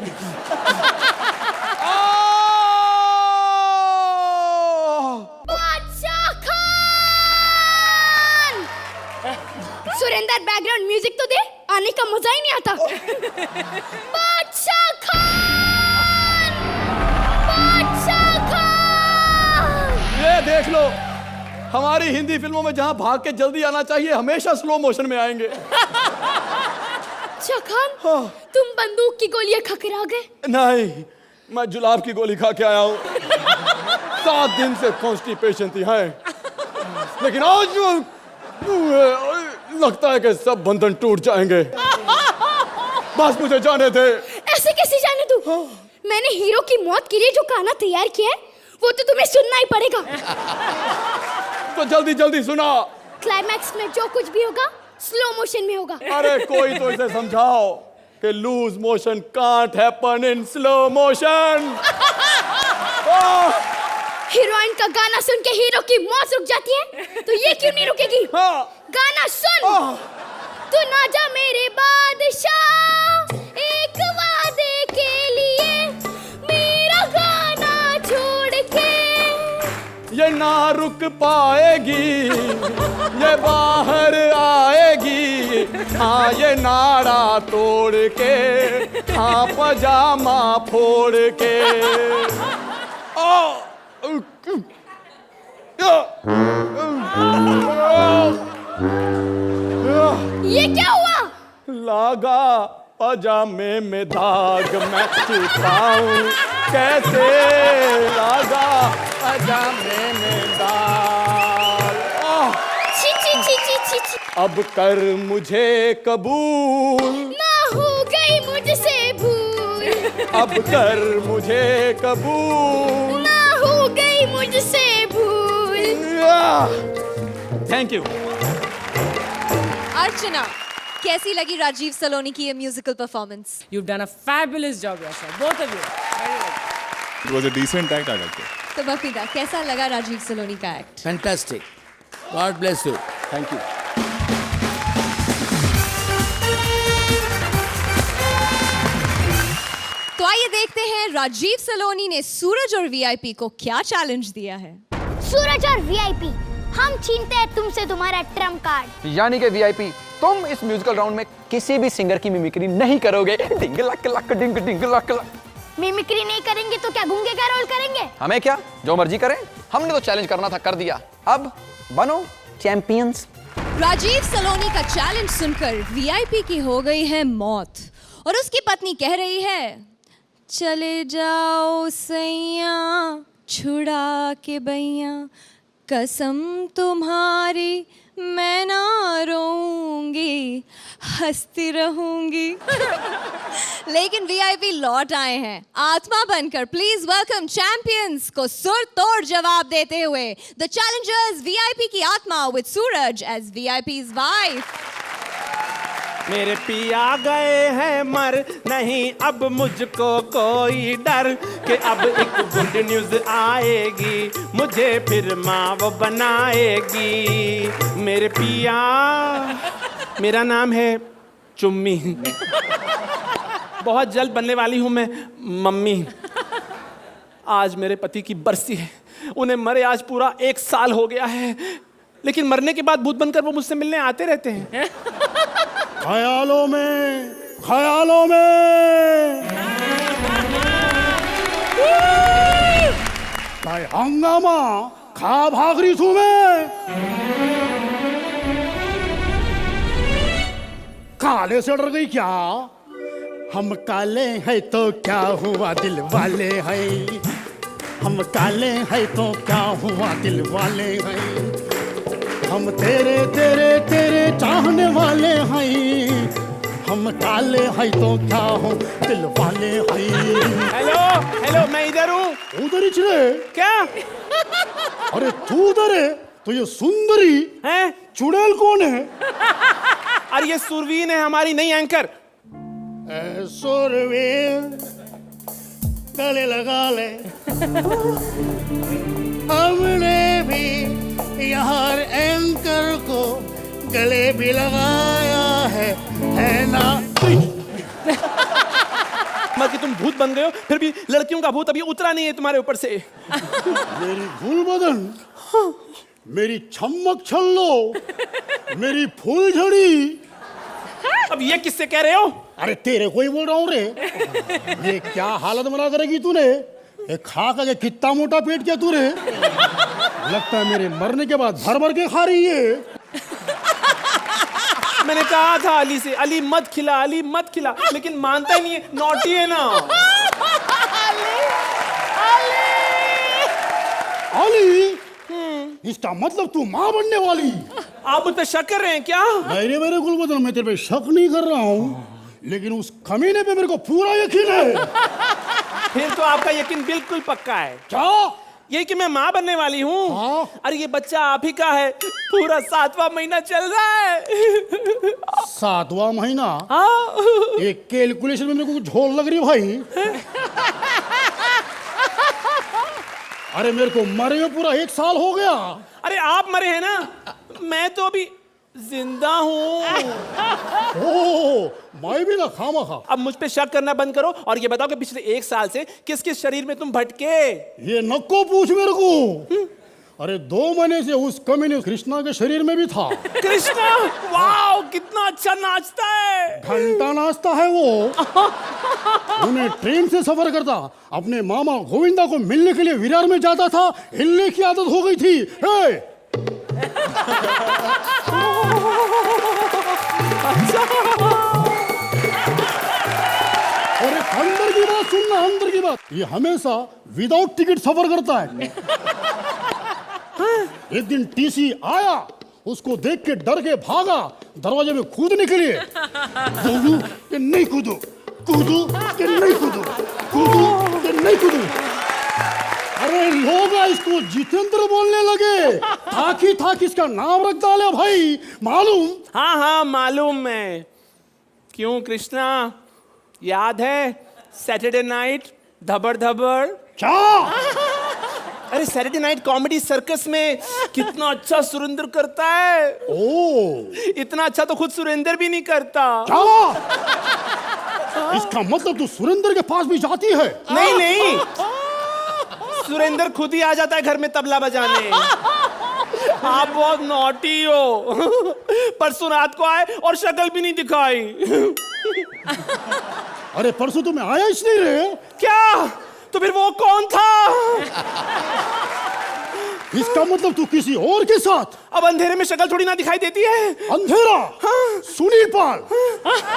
बादशाह खान! सुरेंद्र बैकग्राउंड म्यूजिक तो दे, खाने का मजा ही नहीं आता। बादशाह खान, बादशाह खान। ये देख लो, हमारी हिंदी फिल्मों में जहां भाग के जल्दी आना चाहिए हमेशा स्लो मोशन में आएंगे। बादशाह खान, तुम बंदूक की गोलियां खकरा गए? नहीं, मैं जुलाब की गोली खा के आया हूँ। 7 दिन से कॉन्स्टिपेशन थी है, लेकिन आज लगता है कि सब बंधन टूट जाएंगे। बस मुझे जाने दे। ऐसे कैसे जाने दूं? मैंने हीरो की मौत के लिए जो गाना तैयार किया है वो तो तुम्हें सुनना ही पड़ेगा। तो जल्दी जल्दी सुना। क्लाइमैक्स में जो कुछ भी होगा स्लो मोशन में होगा। अरे कोई तो इसे समझाओ कि loose motion can't happen in slow motion. Heroine का गाना सुन के हीरो की मौत रुक जाती है, तो ये क्यों नहीं रुकेगी? गाना सुन। तू ना जा मेरे बादशाह, एक वादे के लिए मेरा गाना छोड़ के। ये ना रुक पाएगी, ये बाहर आएगी। हाँ ये नाड़ा तोड़ के, हाँ पजामा फोड़ के। ये क्या हुआ? लागा पजामे में दाग, मैं चिताऊं कैसे। लागा पजामे में दाग। छी छी छी छी छी छी। अब कर मुझे कबूल, ना हो गई मुझसे भूल। अब कर मुझे कबूल, ना हो गई मुझसे भूल। Thank you. अर्चना, कैसी लगी राजीव सलोनी की ये musical performance? You've done a fabulous job, Yasha. Both of you. Very good. It was a decent act, I liked it. तो बफीदा, कैसा लगा राजीव सलोनी का act? Fantastic, God bless you. Thank you. तो आइए देखते हैं राजीव सलोनी ने सूरज और वीआईपी को क्या चैलेंज दिया है। सूरज और वीआईपी, हम छीनते हैं तुमसे तुम्हारा ट्रम्प कार्ड। यानी कि वीआईपी, तुम इस म्यूजिकल राउंड में किसी भी सिंगर की मिमिक्री नहीं करोगे। डिंग लक लक डिंग डिंग लक लक। मिमिक्री नहीं करेंगे तो क्या गूंगे का रोल करेंगे? हमें क्या, जो मर्जी करें। हमने तो चैलेंज करना था, कर दिया। अब बनो चैंपियंस। राजीव सलोनी का चैलेंज सुनकर वीआईपी की हो गई है मौत और उसकी पत्नी कह रही है, चले जाओ सैया छुड़ा के बैया, कसम तुम्हारी मैं ना रोऊंगी, हंसती रहूंगी। लेकिन वीआईपी लौट आए हैं आत्मा बनकर। प्लीज वेलकम चैंपियंस को सुर तोड़ जवाब देते हुए द चैलेंजर्स वीआईपी की आत्मा विद सूरज एज वीआईपी's वाइफ। मेरे पिया गए हैं मर, नहीं अब मुझको कोई डर कि अब एक गुड न्यूज आएगी, मुझे फिर माँ वो बनाएगी। मेरे पिया, मेरा नाम है चुम्मी, बहुत जल्द बनने वाली हूँ मैं मम्मी। आज मेरे पति की बरसी है, उन्हें मरे आज पूरा 1 साल हो गया है, लेकिन मरने के बाद भूत बनकर वो मुझसे मिलने आते रहते हैं। ख्यालों में, ख्यालों में भाई हंगामा खा भाग रही थू मैं। काले से डर गई क्या? हम काले हैं तो क्या हुआ दिल वाले हैं, हम काले हैं तो क्या हुआ दिल वाले हैं, हम तेरे तेरे तेरे चाहने वाले हैं, हम काले हैं तो क्या हो दिल वाले हैं। हेलो हेलो, मैं इधर हूँ। उधर ही चले क्या? अरे तू उधर है तो ये सुंदरी है? चुड़ैल कौन है? अरे ये सुरवीन है, हमारी नई एंकर। सुरवीन गले लगा ले, हमने भी यार एंकर को गले भी लगाया है ना? मत कि तुम भूत बन गए हो, फिर भी लड़कियों का भूत अभी उतरा नहीं है तुम्हारे ऊपर से। मेरी फूल बदन, मेरी छम्मक छल्लो, मेरी फूल झड़ी, अब ये किससे कह रहे हो? अरे तेरे को ही बोल रहा हूँ रे। ये क्या हालत बना करेगी तूने? ये खा के कितना मोटा पेट किया तूने? लगता है मेरे मरने के बाद भर भर के खा रही है। मैंने कहा था अली से, अली मत खिला, अली मत खिला, लेकिन मानता ही नहीं है, नॉटी है ना। अली, इसका मतलब तू माँ बनने वाली। आप मुझ पे शक कर रहे हैं क्या? मेरे गुलबदन, मैं तेरे पे शक नहीं कर रहा हूँ, लेकिन उस कमीने पे मेरे को पूरा यकीन है। फिर तो आपका यकीन बिल्कुल पक्का है। क्या? ये कि मैं माँ बनने वाली हूँ। हाँ? अरे ये बच्चा आप ही का है, पूरा 7वां महीना चल रहा है। 7वां महीना? हाँ। एक कैलकुलेशन में मेरे को झोल लग रही है भाई। अरे मेरे को मरे हुए पूरा 1 साल हो गया। अरे आप मरे हैं ना, मैं तो अभी जिंदा हूँ। ओह, मैं भी ना खामा खा। अब मुझ पे शक करना बंद करो और ये बताओ कि पिछले 1 साल से किस किस शरीर में तुम भटके? ये नको पूछ मेरे को। अरे 2 महीने से उस कमीने कृष्णा के शरीर में भी था। कृष्णा, वाह कितना अच्छा नाचता है। घंटा नाचता है वो। उन्हें ट्रेन से सफर करता, अपने मामा गोविंदा को मिलने के लिए विरार में जाता था, हिलने की आदत हो गई थी। अरे अंदर की बात सुनना, अंदर की बात। ये हमेशा विदाउट टिकट सफर करता है। एक दिन टीसी आया, उसको देख के डर के भागा दरवाजे में कूदने के लिए। कूदू कि नहीं कूदू, कूदू कि नहीं कूदू, कूदू कि नहीं कूदू। अरे लोग इसको जितेंद्र बोलने लगे। थाकी थाकी इसका नाम रख डाला भाई, मालूम? हाँ हाँ मालूम है। क्यों कृष्णा, याद है सैटरडे नाइट धबड़ धबड़? क्या? अरे सैटरडे नाइट कॉमेडी सर्कस में कितना अच्छा सुरेंद्र करता है। ओह, इतना अच्छा तो खुद सुरेंद्र भी नहीं करता। क्या? इसका मतलब तू सुरेंद्र के पास भी जाती है? नहीं नहीं, सुरेंद्र खुद ही आ जाता है घर में तबला बजाने। आप बहुत नॉटी हो। परसों रात को आए और शक्ल भी नहीं दिखाई। अरे परसों तो मैं आया इसलिए रे। क्या? तो फिर वो कौन था? इसका मतलब तू किसी और के साथ? अब अंधेरे में शक्ल थोड़ी ना दिखाई देती है। अंधेरा? हाँ। सुनील पाल,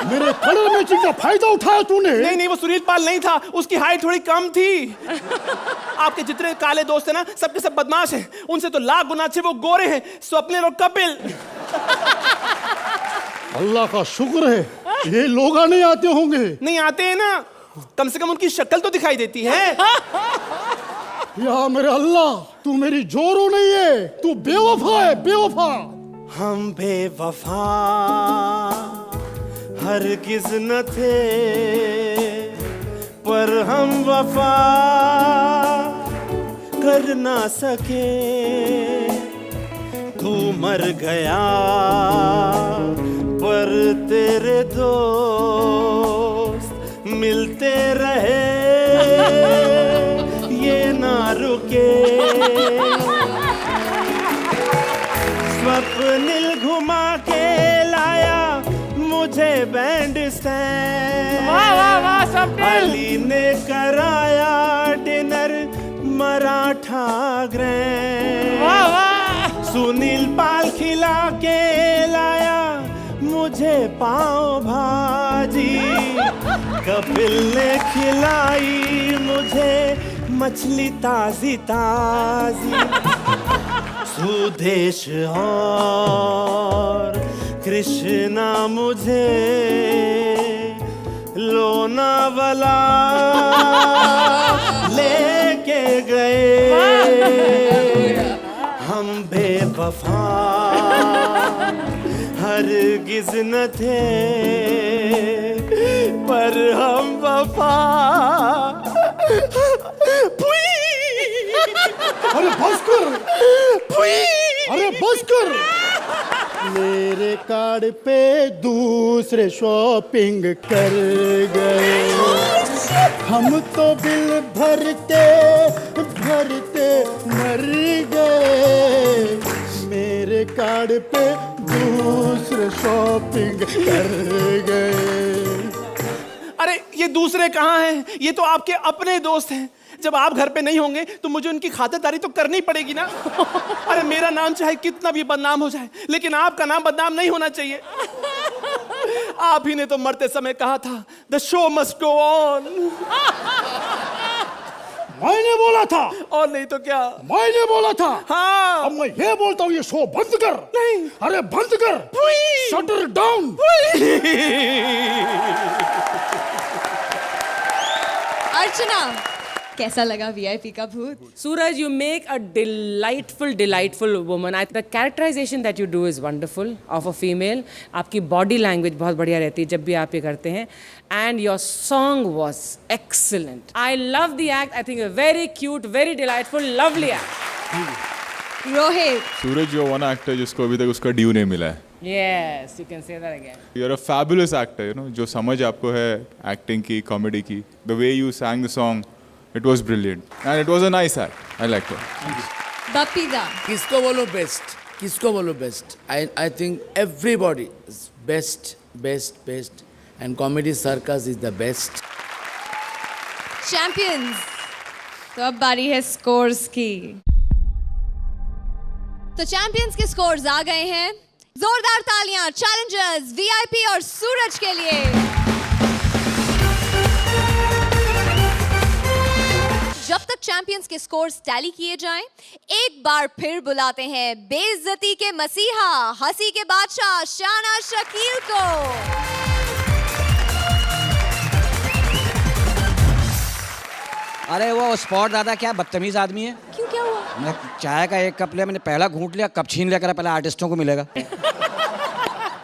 मेरे कलर मैचिंग का फायदा उठाया तूने। नहीं नहीं, वो सुनील पाल नहीं था, उसकी हाइट थोड़ी कम थी। आपके जितने काले दोस्त हैं ना, सबके सब बदमाश हैं। उनसे तो लाख गुना अच्छे वो गोरे हैं, स्वप्निल और कपिल। अल्लाह का शुक्र है ये लोग नहीं आते होंगे। नहीं आते हैं ना, कम से कम उनकी शक्ल तो दिखाई देती है। या मेरे अल्लाह, तू मेरी जोरो नहीं है, तू बेवफा है, बेवफा। हम बेवफा हरगिज न थे, पर हम वफा कर ना सके। तू मर गया पर तेरे दोस्त मिलते रहे, ये ना रुके। स्वप्निल घुमा के लाया मुझे बैंड स्टैंड। अली ने कराया डिनर मराठा ग्रैंड। सुनील पाल खिला के लाया मुझे पाव भाजी। कपिल ने खिलाई मुझे मछली ताजी ताजी। सुदेश और कृष्णा मुझे लोनावाला लेके गए। हम बेवफा हरगिज न थे, पर हम वफा। अरे बस कर, अरे बस कर। मेरे कार्ड पे दूसरे शॉपिंग कर गए। हम तो बिल भरते भरते मर गए। मेरे कार्ड पे दूसरे शॉपिंग कर गए। अरे ये दूसरे कहाँ हैं? ये तो आपके अपने दोस्त हैं। जब आप घर पे नहीं होंगे तो मुझे उनकी खातिरदारी तो करनी पड़ेगी ना। अरे मेरा नाम चाहे कितना भी बदनाम हो जाए, लेकिन आपका नाम बदनाम नहीं होना चाहिए। आप ही ने तो मरते समय कहा था, the show must go on. मैंने बोला था। और नहीं तो क्या? मैंने बोला था। हाँ। अब मैं ये बोलता हूँ, ये शो बंद कर। नहीं। अरे बंद कर। Shutter down. अर्चना, कैसा लगा वीआईपी का भूत? Suraj, you make a delightful woman. The characterization that you do is wonderful of a female. आपकी body language बहुत बढ़िया रहती है जब भी आप ये करते हैं. And your song was excellent. I love the act. I think you're very cute, very delightful, lovely act. Rohit, सूरज जो वन एक्टर जिसको अभी तक उसका ड्यू नहीं मिला है. Yes, you can say that again. You're a fabulous actor, you know, जो समझ आपको है एक्टिंग की, कॉमेडी की. The way you sang the song, it was brilliant and it was a nice act. I liked it. Bappida, किसको बोलो बेस्ट, किसको बोलो best? I think everybody is best best best and comedy circus is the best. Champions. तो अब बारी है स्कोर्स की. तो चैंपियंस के स्कोर्स आ गए हैं. जोरदार तालियां चैलेंजर्स वीआईपी और सूरज के लिए. जब तक चैंपियंस के स्कोर्स टैली किए जाएं, एक बार फिर बुलाते हैं बेइज्जती के मसीहा, हंसी के बादशाह शाना शकील को. अरे वो स्पॉट दादा क्या बदतमीज आदमी है. क्यों, क्या हुआ? मैं चाय का एक कप लिया, मैंने पहला घूंट लिया, कप छीन लिया, करा पहले आर्टिस्टों को मिलेगा.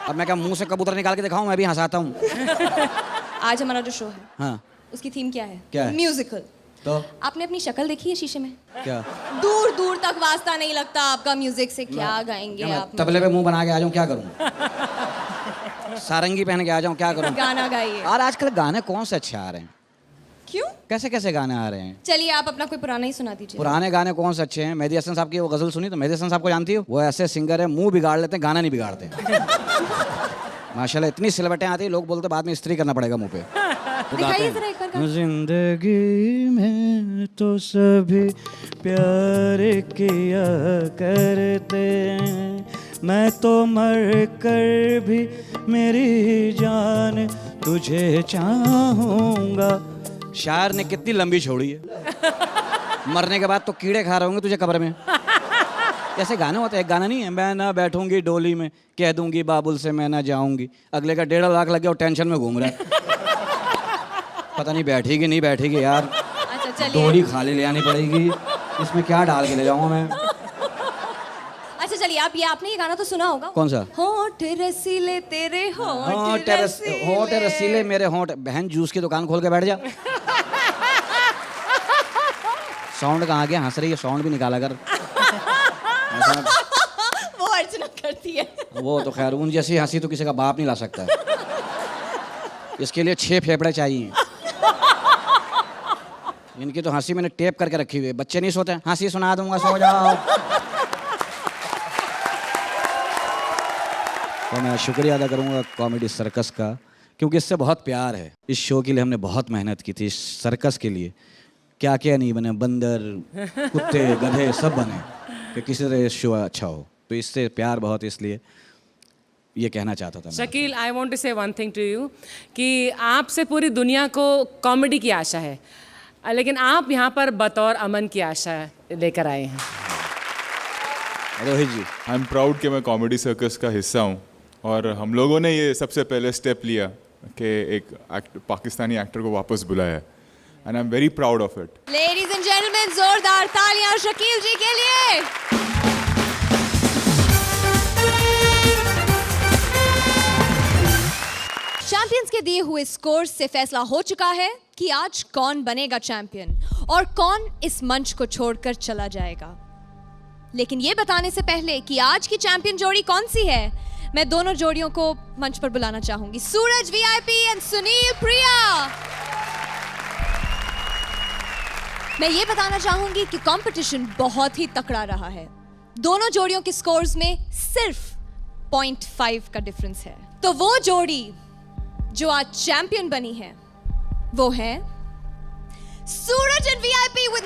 अब मैं क्या मुंह से कबूतर निकाल के दिखाऊं? मैं भी हंसाता हूँ. आज हमारा जो शो है, हाँ, उसकी थीम क्या है? क्या है? म्यूजिकल. तो आपने अपनी शक्ल देखी है शीशे में? क्या दूर दूर तक वास्ता नहीं लगता आपका म्यूजिक से. क्या गाएंगे आप? तबले पे मुंह बना के आ जाऊं, क्या करूं? सारंगी पहन के आ जाऊं, क्या करूं? गाना गाइए. और आजकल गाने कौन से अच्छे आ रहे हैं? क्यों? कैसे कैसे गाने आ रहे हैं? चलिए आप अपना कोई पुराना ही सुना दीजिए. पुराने गाने कौन से अच्छे हैं? मेहदी हसन साहब की वो गजल सुनी तो? मेहदी हसन साहब को जानती हो? वो ऐसे सिंगर है, मुंह बिगाड़ लेते हैं, गाना नहीं बिगाड़ते. माशाल्लाह इतनी सिलवटें आती है, लोग बोलते बाद में इस्त्री करना पड़ेगा मुंह पे. दिखाइए जरा एक बार गाना. जिंदगी में तो सभी प्यार किया करते हैं, मैं तो मर कर भी मेरी जान तुझे चाहूँगा. शायर ने कितनी लंबी छोड़ी है. मरने के बाद तो कीड़े खा रहे होंगे तुझे कब्र में. ऐसे गाने होते हैं. एक गाना नहीं है, मैं ना बैठूंगी डोली में, कह दूंगी बाबुल से मैं ना जाऊंगी. अगले का 1.5 लाख लगे और टेंशन में घूम रहा है. पता नहीं बैठेगी नहीं बैठेगी यार. अच्छा चलिए. डोली खाली ले आनी पड़ेगी. इसमें क्या डाल के ले जाऊंगा मैं? अच्छा चलिए, आप आपने ये गाना तो सुना होगा. कौन सा? होठ रसीले तेरे होठ रसीले मेरे होठ. बहन जूस की दुकान खोल के बैठ जा. साउंड कहाँ गया? हंस रही है, साउंड भी निकाला कर. वो अर्चना करती है. वो तो खैर उन जैसी हंसी तो किसी का बाप नहीं ला सकता है. इसके लिए 6 फेफड़े चाहिए. इनकी तो हंसी मैंने टेप करके रखी हुई है. बच्चे नहीं सोते, हंसी सुना दूंगा, सो जाओ. तो मैं शुक्रिया अदा करूंगा कॉमेडी सर्कस का, क्योंकि इससे बहुत प्यार है. इस शो के लिए हमने बहुत मेहनत की थी. इस सर्कस के लिए क्या क्या नहीं बने, बंदर, कुत्ते, गधे सब बने कि किसी तरह शो अच्छा हो. तो इससे प्यार बहुत, इसलिए ये कहना चाहता था. शकील, आई वॉन्ट टू से वन थिंग टू यू कि आपसे पूरी दुनिया को कॉमेडी की आशा है, लेकिन आप यहाँ पर बतौर अमन की आशा लेकर आए हैं. रोहित जी, आई एम प्राउड कि मैं कॉमेडी सर्कस का हिस्सा हूँ. और हम लोगों ने ये सबसे पहले स्टेप लिया कि एक पाकिस्तानी एक्टर को वापस बुलाया. And I am very proud of it. Ladies and gentleman, जोरदार तालियां शकील जी के लिए. चैंपियंस के दिए हुए स्कोर से फैसला हो चुका है कि आज कौन बनेगा चैंपियन और कौन इस मंच को छोड़कर चला जाएगा. लेकिन ये बताने से पहले कि आज की चैंपियन जोड़ी कौन सी है, मैं दोनों जोड़ियों को मंच पर बुलाना चाहूंगी. सूरज वीआईपी एंड सुनील प्रिया. मैं ये बताना चाहूंगी कि कंपटीशन बहुत ही तकड़ा रहा है. दोनों जोड़ियों के स्कोर्स में सिर्फ 0.5 का डिफरेंस है। तो वो जोड़ी जो आज चैंपियन बनी है वो है सूरज एंड वीआईपी विद